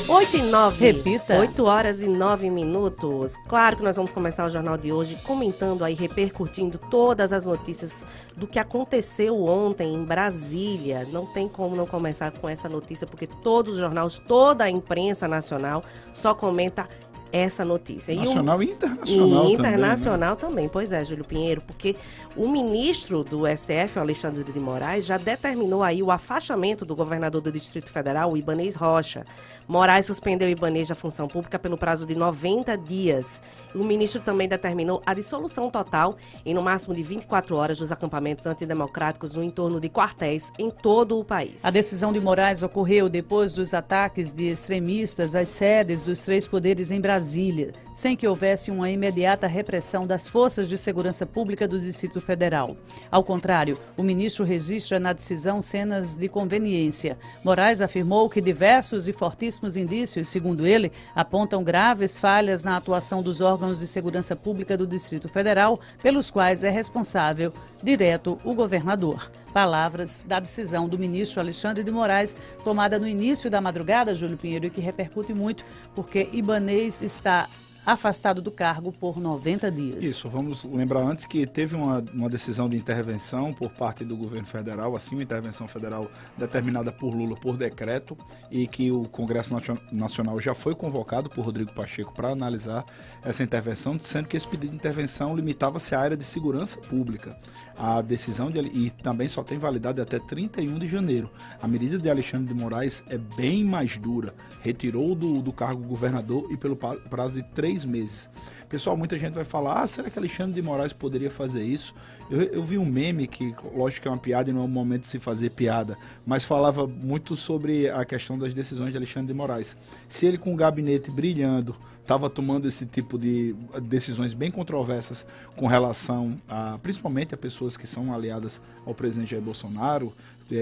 8 e 9. Repita. 8 horas e 9 minutos. Claro que nós vamos começar o jornal de hoje comentando aí, repercutindo todas as notícias do que aconteceu ontem em Brasília. Não tem como não começar com essa notícia, porque todos os jornais, toda a imprensa nacional só comenta essa notícia. Nacional e internacional e internacional também, né? Pois é, Júlio Pinheiro, porque o ministro do STF, o Alexandre de Moraes, já determinou aí o afastamento do governador do Distrito Federal, o Ibanez Rocha. Moraes suspendeu o Ibanez da função pública pelo prazo de 90 dias. O ministro também determinou a dissolução total em no máximo de 24 horas dos acampamentos antidemocráticos no entorno de quartéis em todo o país. A decisão de Moraes ocorreu depois dos ataques de extremistas às sedes dos três poderes em Brasília, sem que houvesse uma imediata repressão das forças de segurança pública do Distrito Federal. Ao contrário, o ministro registra na decisão cenas de conveniência. Moraes afirmou que diversos e fortíssimos indícios, segundo ele, apontam graves falhas na atuação dos órgãos de segurança pública do Distrito Federal, pelos quais é responsável direto o governador. Palavras da decisão do ministro Alexandre de Moraes, tomada no início da madrugada, Júlio Pinheiro, e que repercute muito, porque Ibanez está afastado do cargo por 90 dias. Isso, vamos lembrar antes que teve uma decisão de intervenção por parte do governo federal, assim, uma intervenção federal determinada por Lula por decreto, e que o Congresso Nacional já foi convocado por Rodrigo Pacheco para analisar essa intervenção, sendo que esse pedido de intervenção limitava-se à área de segurança pública. A decisão e também só tem validade até 31 de janeiro. A medida de Alexandre de Moraes é bem mais dura, retirou do cargo governador e pelo prazo de 3 meses. Pessoal, muita gente vai falar, será que Alexandre de Moraes poderia fazer isso? Eu vi um meme que, lógico que é uma piada e não é o momento de se fazer piada, mas falava muito sobre a questão das decisões de Alexandre de Moraes. Se ele com o gabinete brilhando estava tomando esse tipo de decisões bem controversas com relação principalmente a pessoas que são aliadas ao presidente Jair Bolsonaro,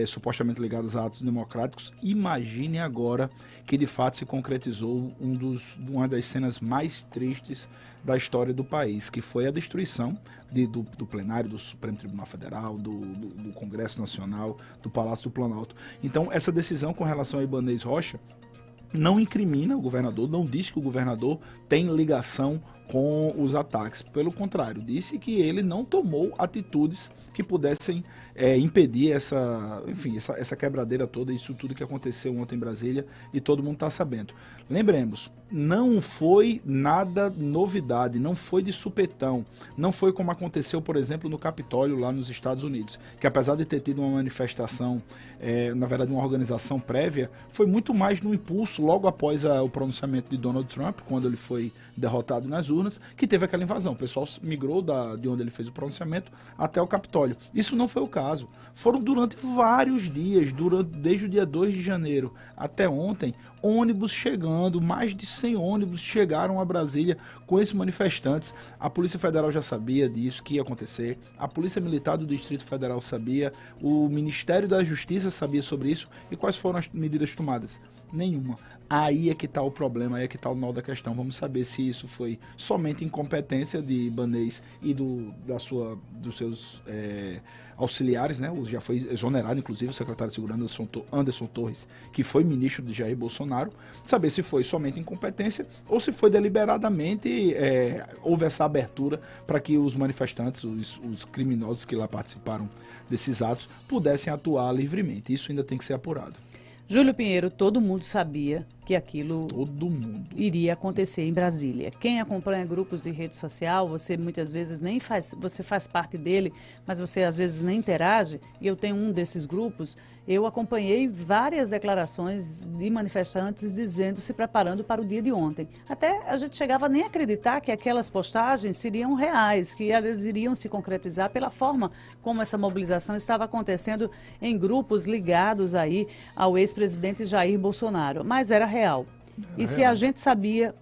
supostamente ligadas a atos democráticos, imagine agora que de fato se concretizou uma das cenas mais tristes da história do país, que foi a destruição do plenário do Supremo Tribunal Federal, do Congresso Nacional, do Palácio do Planalto. Então, essa decisão com relação a Ibanez Rocha não incrimina o governador, não diz que o governador tem ligação com os ataques. Pelo contrário, disse que ele não tomou atitudes que pudessem impedir essa quebradeira toda, isso tudo que aconteceu ontem em Brasília e todo mundo está sabendo. Lembremos, não foi nada novidade, não foi de supetão, não foi como aconteceu, por exemplo, no Capitólio lá nos Estados Unidos, que apesar de ter tido uma manifestação, na verdade uma organização prévia, foi muito mais no impulso logo após o pronunciamento de Donald Trump, quando ele foi derrotado nas urnas, que teve aquela invasão. O pessoal migrou de onde ele fez o pronunciamento até o Capitólio. Isso não foi o caso. Foram durante vários dias, desde o dia 2 de janeiro até ontem, ônibus chegando, mais de 100 ônibus chegaram a Brasília com esses manifestantes. A Polícia Federal já sabia disso, que ia acontecer. A Polícia Militar do Distrito Federal sabia. O Ministério da Justiça sabia sobre isso. E quais foram as medidas tomadas? Nenhuma. Aí é que está o problema, aí é que está o nó da questão. Vamos saber se isso foi somente incompetência de Ibanez e dos seus auxiliares, né? Já foi exonerado, inclusive, o secretário de Segurança Anderson Torres, que foi ministro de Jair Bolsonaro. Saber se foi somente incompetência ou se foi deliberadamente houve essa abertura para que os manifestantes, os criminosos que lá participaram desses atos, pudessem atuar livremente. Isso ainda tem que ser apurado. Júlio Pinheiro, todo mundo sabia que aquilo iria acontecer em Brasília. Quem acompanha grupos de rede social, você muitas vezes você faz parte dele, mas você às vezes nem interage, e eu tenho um desses grupos, eu acompanhei várias declarações de manifestantes dizendo, se preparando para o dia de ontem. Até a gente chegava nem a acreditar que aquelas postagens seriam reais, que elas iriam se concretizar pela forma como essa mobilização estava acontecendo em grupos ligados aí ao ex-presidente Jair Bolsonaro. Mas era real. E se a gente sabia,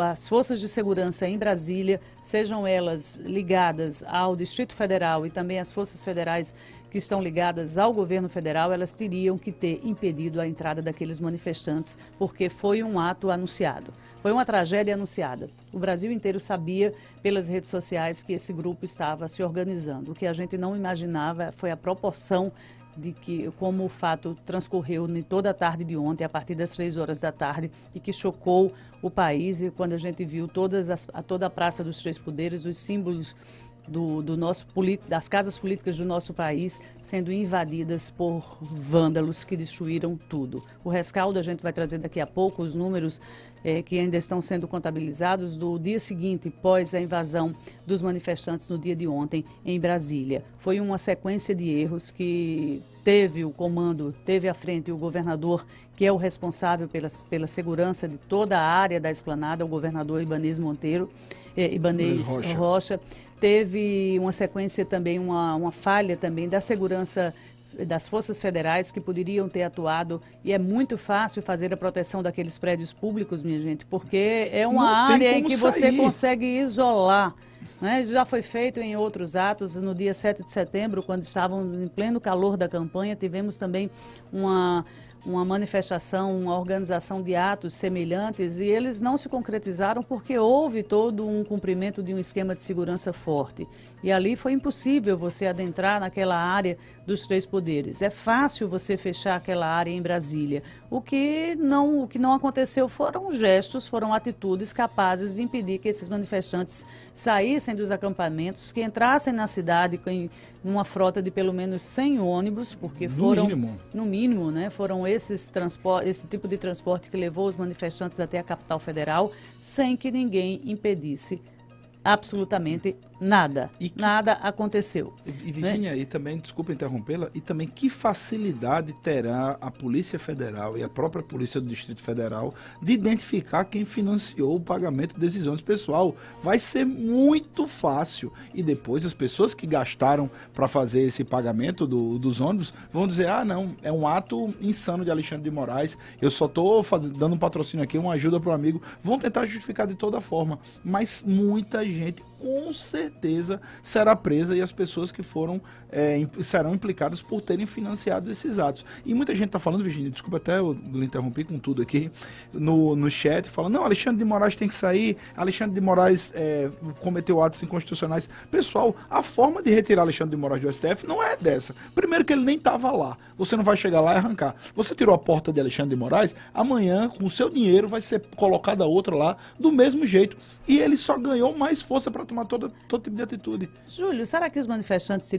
as forças de segurança em Brasília, sejam elas ligadas ao Distrito Federal e também as forças federais que estão ligadas ao governo federal, elas teriam que ter impedido a entrada daqueles manifestantes, porque foi um ato anunciado. Foi uma tragédia anunciada. O Brasil inteiro sabia pelas redes sociais que esse grupo estava se organizando. O que a gente não imaginava foi a proporção de que como o fato transcorreu em toda a tarde de ontem, a partir das 3 horas da tarde, e que chocou o país, e quando a gente viu toda a Praça dos Três Poderes, os símbolos das casas políticas do nosso país sendo invadidas por vândalos que destruíram tudo. O rescaldo a gente vai trazer daqui a pouco, os números que ainda estão sendo contabilizados do dia seguinte, pós a invasão dos manifestantes no dia de ontem em Brasília. Foi uma sequência de erros que teve o comando, teve à frente o governador, que é o responsável pela segurança de toda a área da esplanada, o governador Ibanez Rocha. Teve uma sequência também, uma falha também da segurança das forças federais que poderiam ter atuado, e é muito fácil fazer a proteção daqueles prédios públicos, minha gente, porque é uma área em que você consegue isolar. Né? Já foi feito em outros atos. No dia 7 de setembro, quando estavam em pleno calor da campanha, tivemos também uma manifestação, uma organização de atos semelhantes, e eles não se concretizaram porque houve todo um cumprimento de um esquema de segurança forte. E ali foi impossível você adentrar naquela área dos três poderes. É fácil você fechar aquela área em Brasília. O que não aconteceu foram gestos, foram atitudes capazes de impedir que esses manifestantes saíssem dos acampamentos, que entrassem na cidade com uma frota de pelo menos 100 ônibus, porque no mínimo, né, foram esse tipo de transporte que levou os manifestantes até a capital federal, sem que ninguém impedisse absolutamente nada. Nada aconteceu. E Virginia, né? E também, desculpa interrompê-la, e também que facilidade terá a Polícia Federal e a própria Polícia do Distrito Federal de identificar quem financiou o pagamento desses ônibus. Pessoal, vai ser muito fácil. E depois as pessoas que gastaram para fazer esse pagamento dos ônibus vão dizer, não, é um ato insano de Alexandre de Moraes, eu só estou dando um patrocínio aqui, uma ajuda para um amigo. Vão tentar justificar de toda forma, mas muita gente com certeza será presa, e as pessoas que serão implicadas por terem financiado esses atos. E muita gente está falando, Virginia, desculpa até eu lhe interromper com tudo aqui, no chat, falando, não, Alexandre de Moraes tem que sair, Alexandre de Moraes cometeu atos inconstitucionais. Pessoal, a forma de retirar Alexandre de Moraes do STF não é dessa. Primeiro que ele nem estava lá, você não vai chegar lá e arrancar. Você tirou a porta de Alexandre de Moraes, amanhã, com o seu dinheiro, vai ser colocada outra lá, do mesmo jeito. E ele só ganhou mais força para tomar todo tipo de atitude. Júlio, será que os manifestantes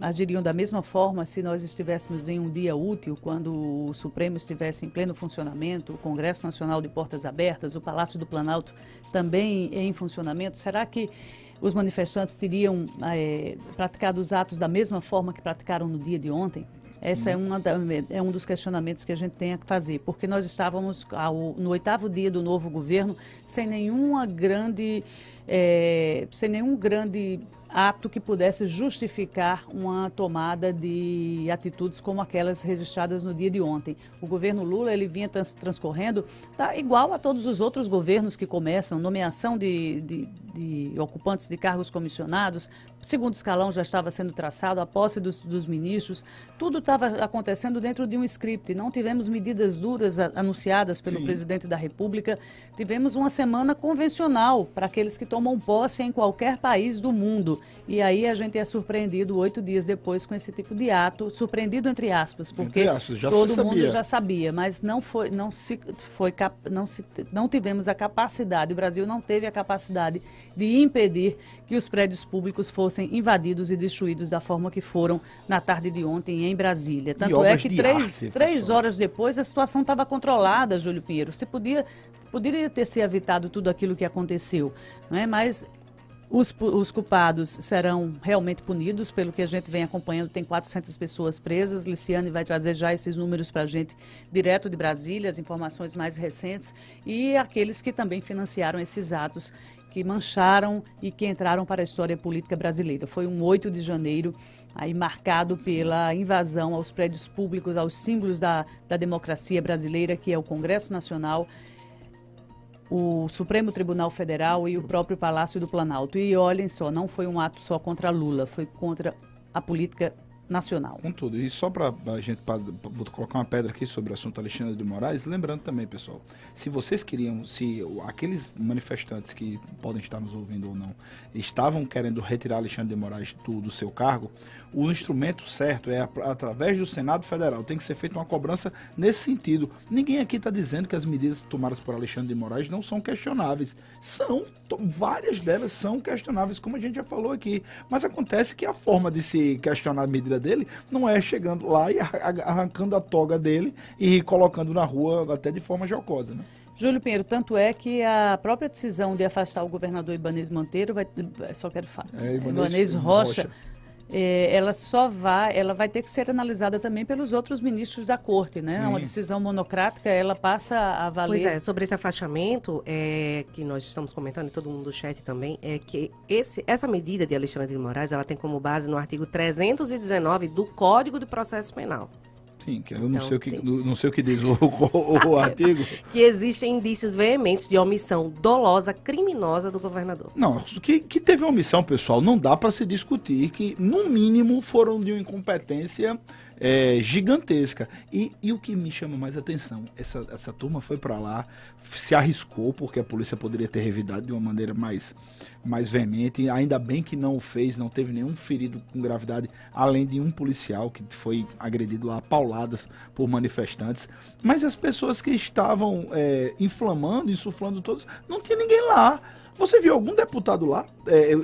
agiriam da mesma forma se nós estivéssemos em um dia útil, quando o Supremo estivesse em pleno funcionamento, o Congresso Nacional de portas abertas, o Palácio do Planalto também em funcionamento? Será que os manifestantes teriam praticado os atos da mesma forma que praticaram no dia de ontem? Essa é um dos questionamentos que a gente tem a fazer, porque nós estávamos no 8º dia do novo governo sem nenhum grande ato que pudesse justificar uma tomada de atitudes como aquelas registradas no dia de ontem. O governo Lula, ele vinha transcorrendo, tá igual a todos os outros governos que começam, nomeação de ocupantes de cargos comissionados, segundo escalão já estava sendo traçado, a posse dos ministros, tudo estava acontecendo dentro de um script. Não tivemos medidas duras anunciadas pelo presidente da República, tivemos uma semana convencional para aqueles que tomam posse em qualquer país do mundo. E aí a gente é surpreendido 8 dias depois com esse tipo de ato, surpreendido entre aspas, porque todo mundo já sabia, mas não tivemos a capacidade, o Brasil não teve a capacidade de impedir que os prédios públicos fossem invadidos e destruídos da forma que foram na tarde de ontem em Brasília. Tanto é que três horas depois a situação estava controlada, Júlio Pinheiro. Poderia ter se evitado tudo aquilo que aconteceu, não é? Mas os culpados serão realmente punidos, pelo que a gente vem acompanhando, tem 400 pessoas presas. Liciane vai trazer já esses números para a gente direto de Brasília, as informações mais recentes, e aqueles que também financiaram esses atos que mancharam e que entraram para a história política brasileira. Foi um 8 de janeiro aí marcado pela invasão aos prédios públicos, aos símbolos da democracia brasileira, que é o Congresso Nacional, o Supremo Tribunal Federal e o próprio Palácio do Planalto. E olhem só, não foi um ato só contra Lula, foi contra a política nacional. Com tudo. E só para a gente colocar uma pedra aqui sobre o assunto Alexandre de Moraes, lembrando também, pessoal, se vocês queriam, se aqueles manifestantes que podem estar nos ouvindo ou não, estavam querendo retirar Alexandre de Moraes do seu cargo, o instrumento certo é através do Senado Federal. Tem que ser feita uma cobrança nesse sentido. Ninguém aqui está dizendo que as medidas tomadas por Alexandre de Moraes não são questionáveis. Várias delas são questionáveis, como a gente já falou aqui. Mas acontece que a forma de se questionar a medida dele não é chegando lá e arrancando a toga dele e colocando na rua até de forma jocosa, né? Júlio Pinheiro, tanto é que a própria decisão de afastar o governador Ibanez Monteiro, Ibanez Rocha, ela vai ter que ser analisada também pelos outros ministros da Corte, né? Uma decisão monocrática, ela passa a valer... Pois é, sobre esse afastamento, que nós estamos comentando, e todo mundo do chat também, é que essa medida de Alexandre de Moraes, ela tem como base no artigo 319 do Código de Processo Penal. Sim, que eu não sei o que diz o artigo. Que existem indícios veementes de omissão dolosa, criminosa do governador. Não, que teve omissão, pessoal, não dá para se discutir que, no mínimo, foram de uma incompetência gigantesca. E o que me chama mais atenção, essa turma foi para lá, se arriscou, porque a polícia poderia ter revidado de uma maneira mais veemente, ainda bem que não o fez, não teve nenhum ferido com gravidade, além de um policial que foi agredido lá, pauladas por manifestantes, mas as pessoas que estavam inflamando, insuflando todos, não tinha ninguém lá. Você viu algum deputado lá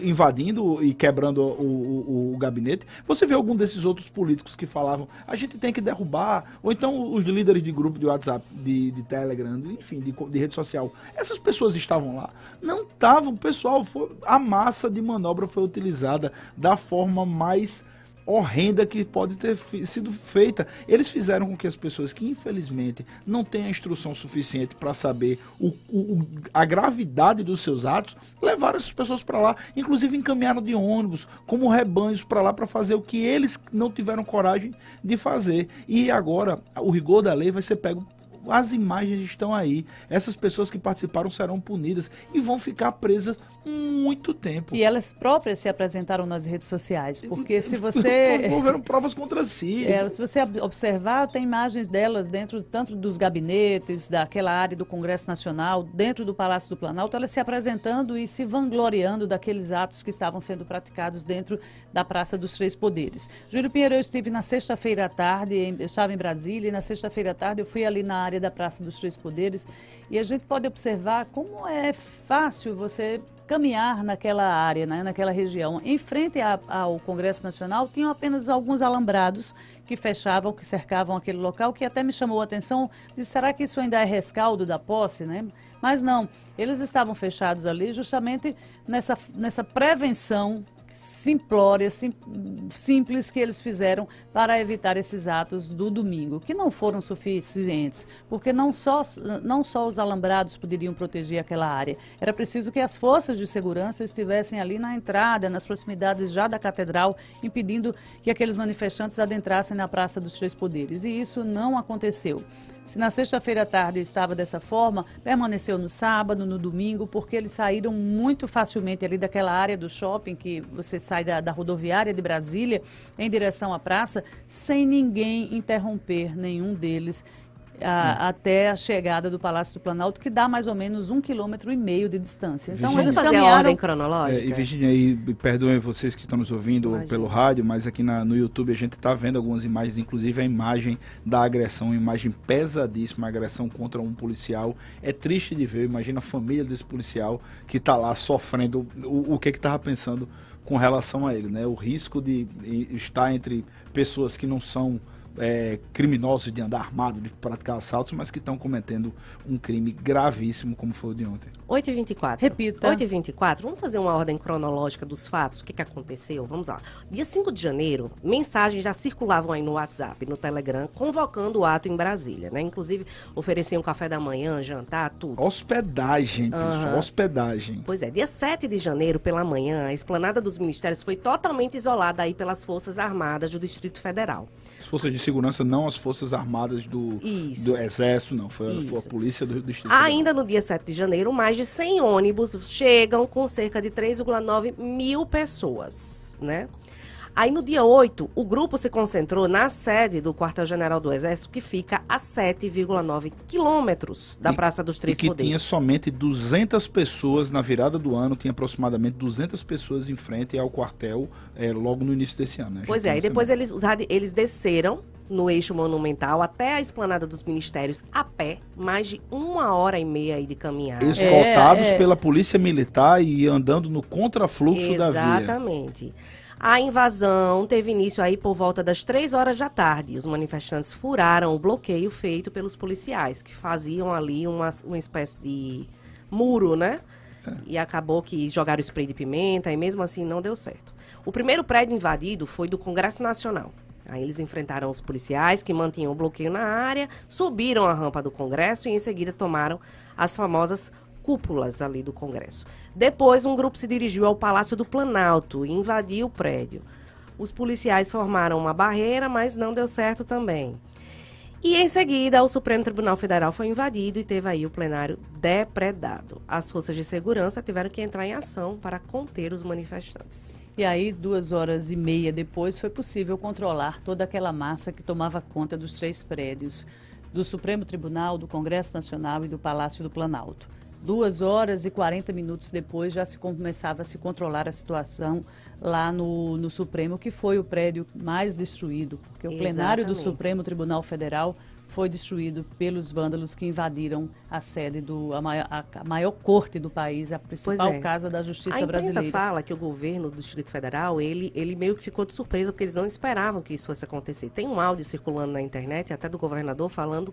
invadindo e quebrando o gabinete? Você viu algum desses outros políticos que falavam a gente tem que derrubar? Ou então os líderes de grupo de WhatsApp, de Telegram, enfim, de rede social. Essas pessoas estavam lá? Não estavam, pessoal. A massa de manobra foi utilizada da forma mais horrenda que pode ter sido feita. Eles fizeram com que as pessoas que infelizmente não têm a instrução suficiente para saber a gravidade dos seus atos, levaram essas pessoas para lá, inclusive encaminharam de ônibus, como rebanhos para lá para fazer o que eles não tiveram coragem de fazer. E agora o rigor da lei vai ser pego. As imagens estão aí. Essas pessoas que participaram serão punidas e vão ficar presas muito tempo. E elas próprias se apresentaram nas redes sociais, porque se você... Houveram provas contra si. Se você observar, tem imagens delas dentro tanto dos gabinetes, daquela área do Congresso Nacional, dentro do Palácio do Planalto, elas se apresentando e se vangloriando daqueles atos que estavam sendo praticados dentro da Praça dos Três Poderes. Júlio Pinheiro, eu estive na sexta-feira à tarde, eu estava em Brasília, e na sexta-feira à tarde eu fui ali na área da Praça dos Três Poderes, e a gente pode observar como é fácil você caminhar naquela área, né, naquela região. Em frente ao Congresso Nacional, tinham apenas alguns alambrados que fechavam, que cercavam aquele local, que até me chamou a atenção, de será que isso ainda é rescaldo da posse, né? Mas não, eles estavam fechados ali justamente nessa prevenção simplória, simples que eles fizeram para evitar esses atos do domingo, que não foram suficientes, porque não só os alambrados poderiam proteger aquela área, era preciso que as forças de segurança estivessem ali na entrada, nas proximidades já da catedral, impedindo que aqueles manifestantes adentrassem na Praça dos Três Poderes, e isso não aconteceu. Se na sexta-feira à tarde estava dessa forma, permaneceu no sábado, no domingo, porque eles saíram muito facilmente ali daquela área do shopping, que você sai da rodoviária de Brasília em direção à praça, sem ninguém interromper nenhum deles até a chegada do Palácio do Planalto, que dá mais ou menos 1,5 km de distância. Então, Virginia, eles fazer caminharam... a ordem cronológica. E Virginia, aí, perdoem vocês que estão nos ouvindo pelo rádio, mas aqui no YouTube a gente está vendo algumas imagens, inclusive a imagem da agressão, uma imagem pesadíssima, agressão contra um policial. É triste de ver, imagina a família desse policial que está lá sofrendo, o que estava pensando com relação a ele, né? O risco de estar entre pessoas que não são criminosos de andar armado, de praticar assaltos, mas que estão cometendo um crime gravíssimo, como foi o de ontem. 8h24. Repita. 8h24. Vamos fazer uma ordem cronológica dos fatos, o que aconteceu? Vamos lá. Dia 5 de janeiro, mensagens já circulavam aí no WhatsApp, no Telegram, convocando o ato em Brasília, né? Inclusive, ofereciam café da manhã, jantar, tudo. Hospedagem, pessoal, hospedagem. Pois é, dia 7 de janeiro, pela manhã, a esplanada dos ministérios foi totalmente isolada aí pelas Forças Armadas do Distrito Federal. As forças de segurança, não as Forças Armadas do Exército, não. Foi a polícia do Distrito Federal. Ainda no dia 7 de janeiro, mais de 100 ônibus chegam com cerca de 3,9 mil pessoas, né? Aí no dia 8, o grupo se concentrou na sede do quartel-general do Exército, que fica a 7,9 quilômetros da Praça dos Três Poderes. E que tinha somente 200 pessoas na virada do ano, tinha aproximadamente 200 pessoas em frente ao quartel logo no início desse ano. Né? Pois é, e depois eles desceram no eixo monumental até a esplanada dos ministérios a pé, mais de 1h30 aí de caminhada. Escoltados pela polícia militar e andando no contrafluxo da via. Exatamente. A invasão teve início aí por volta das 3 horas da tarde. Os manifestantes furaram o bloqueio feito pelos policiais, que faziam ali uma espécie de muro, né? E acabou que jogaram spray de pimenta e mesmo assim não deu certo. O primeiro prédio invadido foi do Congresso Nacional. Aí eles enfrentaram os policiais que mantinham o bloqueio na área, subiram a rampa do Congresso e em seguida tomaram as famosas cúpulas ali do Congresso. Depois, um grupo se dirigiu ao Palácio do Planalto e invadiu o prédio. Os policiais formaram uma barreira, mas não deu certo também. E em seguida, o Supremo Tribunal Federal foi invadido e teve aí o plenário depredado. As forças de segurança tiveram que entrar em ação para conter os manifestantes. E aí, 2h30 depois, foi possível controlar toda aquela massa que tomava conta dos 3 prédios do Supremo Tribunal, do Congresso Nacional e do Palácio do Planalto. 2h40 depois já se começava a se controlar a situação lá no Supremo, que foi o prédio mais destruído, porque o plenário do Supremo Tribunal Federal foi destruído pelos vândalos que invadiram a sede a maior corte do país, a principal casa da justiça brasileira. A imprensa fala que o governo do Distrito Federal, ele meio que ficou de surpresa, porque eles não esperavam que isso fosse acontecer. Tem um áudio circulando na internet, até do governador, falando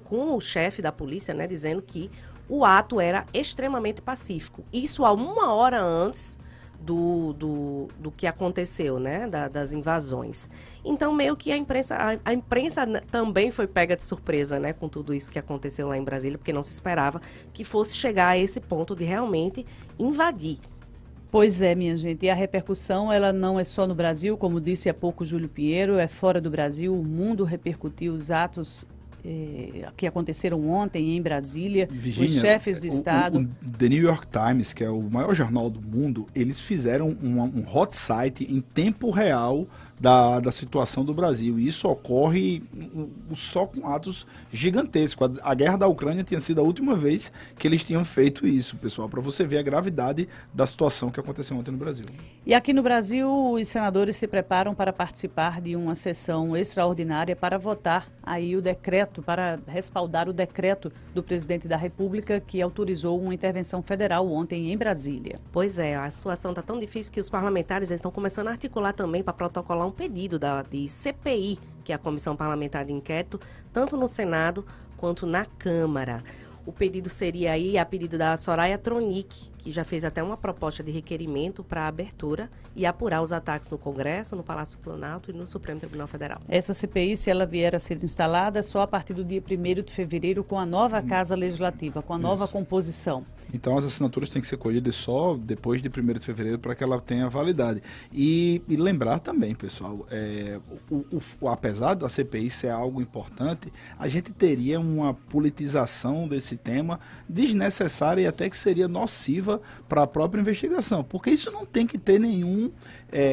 com o chefe da polícia, né, dizendo que o ato era extremamente pacífico. Isso há 1 hora antes do que aconteceu, né, das invasões. Então, meio que a imprensa também foi pega de surpresa, né, com tudo isso que aconteceu lá em Brasília, porque não se esperava que fosse chegar a esse ponto de realmente invadir. Pois é, minha gente, e a repercussão, ela não é só no Brasil, como disse há pouco Júlio Pinheiro, é fora do Brasil, o mundo repercutiu os atos que aconteceram ontem em Brasília. Virgínia, os chefes de Estado. O The New York Times, que é o maior jornal do mundo, eles fizeram um hot site em tempo real da situação do Brasil. E isso ocorre só com atos gigantescos. A guerra da Ucrânia tinha sido a última vez que eles tinham feito isso, pessoal, para você ver a gravidade da situação que aconteceu ontem no Brasil. E aqui no Brasil, os senadores se preparam para participar de uma sessão extraordinária para votar aí o decreto, para respaldar o decreto do presidente da República que autorizou uma intervenção federal ontem em Brasília. Pois é, a situação está tão difícil que os parlamentares estão começando a articular também para protocolar um pedido de CPI, que é a Comissão Parlamentar de Inquérito, tanto no Senado quanto na Câmara. O pedido seria aí a pedido da Soraya Tronic, que já fez até uma proposta de requerimento para a abertura e apurar os ataques no Congresso, no Palácio do Planalto e no Supremo Tribunal Federal. Essa CPI, se ela vier a ser instalada, só a partir do dia 1º de fevereiro, com a nova Casa Legislativa, com a nova composição. Então as assinaturas têm que ser colhidas só depois de 1º de fevereiro para que ela tenha validade. E lembrar também, pessoal, apesar da CPI ser algo importante, a gente teria uma politização desse tema desnecessária e até que seria nociva para a própria investigação, porque isso não tem que ter nenhum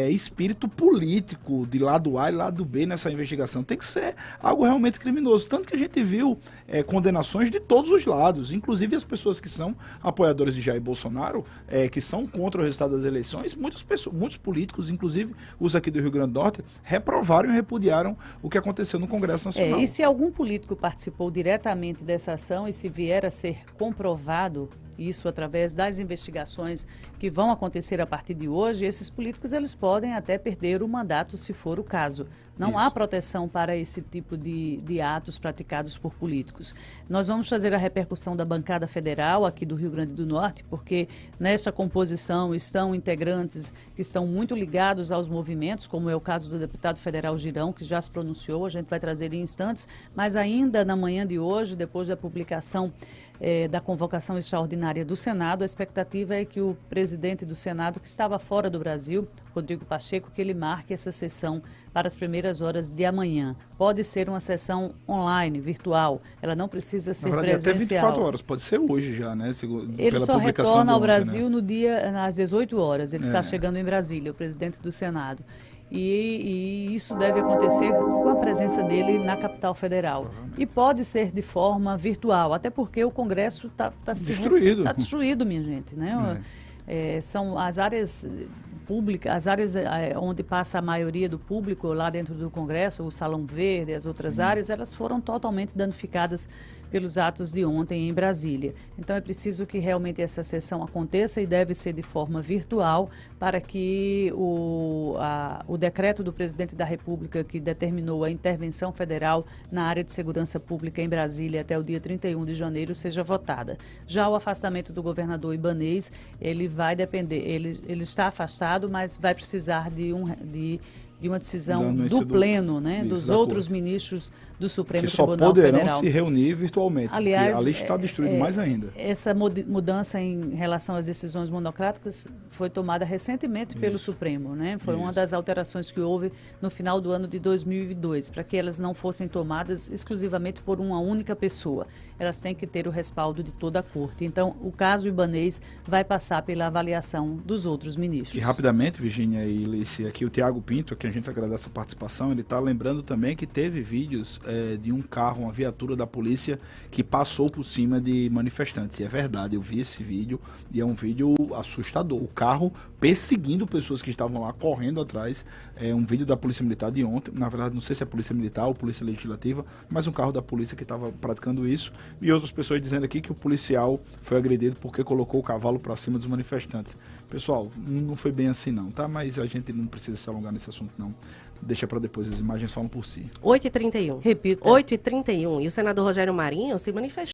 espírito político de lado A e lado B nessa investigação. Tem que ser algo realmente criminoso. Tanto que a gente viu condenações de todos os lados, inclusive as pessoas que são apoiadores de Jair Bolsonaro, que são contra o resultado das eleições, muitos políticos, inclusive os aqui do Rio Grande do Norte, reprovaram e repudiaram o que aconteceu no Congresso Nacional. E se algum político participou diretamente dessa ação e se vier a ser comprovado, isso através das investigações que vão acontecer a partir de hoje, esses políticos eles podem até perder o mandato se for o caso. Não há proteção para esse tipo de atos praticados por políticos. Nós vamos fazer a repercussão da bancada federal aqui do Rio Grande do Norte, porque nessa composição estão integrantes que estão muito ligados aos movimentos, como é o caso do deputado federal Girão, que já se pronunciou, a gente vai trazer em instantes, mas ainda na manhã de hoje, depois da publicação da convocação extraordinária do Senado. A expectativa é que o presidente do Senado, que estava fora do Brasil, Rodrigo Pacheco, que ele marque essa sessão para as primeiras horas de amanhã. Pode ser uma sessão online, virtual, ela não precisa ser presencial. Até 24 horas, pode ser hoje já, né? Ele só retorna ao Brasil no dia, às 18 horas, ele está chegando em Brasília, o presidente do Senado. E isso deve acontecer com a presença dele na capital federal. E pode ser de forma virtual, até porque o Congresso está destruído, minha gente, né? São as áreas públicas, as áreas onde passa a maioria do público lá dentro do Congresso, o Salão Verde, as outras áreas, elas foram totalmente danificadas pelos atos de ontem em Brasília. Então é preciso que realmente essa sessão aconteça e deve ser de forma virtual para que o decreto do presidente da República que determinou a intervenção federal na área de segurança pública em Brasília até o dia 31 de janeiro seja votada. Já o afastamento do governador Ibanez, ele vai depender, ele está afastado, mas vai precisar de uma decisão do Pleno, né, dos outros ministros do Supremo Tribunal Federal. Que só poderão se reunir virtualmente, aliás, porque ali está destruído mais ainda. Essa mudança em relação às decisões monocráticas foi tomada recentemente pelo Supremo, né? Foi uma das alterações que houve no final do ano de 2002, para que elas não fossem tomadas exclusivamente por uma única pessoa. Elas têm que ter o respaldo de toda a Corte. Então, o caso Ibanez vai passar pela avaliação dos outros ministros. E rapidamente, Virgínia e Lícia, aqui o Tiago Pinto, que a gente agradece a participação, ele está lembrando também que teve vídeos de um carro, uma viatura da polícia que passou por cima de manifestantes. E é verdade, eu vi esse vídeo e é um vídeo assustador. O carro perseguindo pessoas que estavam lá, correndo atrás. É um vídeo da Polícia Militar de ontem. Na verdade, não sei se é Polícia Militar ou Polícia Legislativa, mas um carro da polícia que estava praticando isso. E outras pessoas dizendo aqui que o policial foi agredido porque colocou o cavalo para cima dos manifestantes. Pessoal, não foi bem assim não, tá? Mas a gente não precisa se alongar nesse assunto não. Deixa para depois, as imagens falam por si. 8h31. Repita. 8h31. E o senador Rogério Marinho se manifestou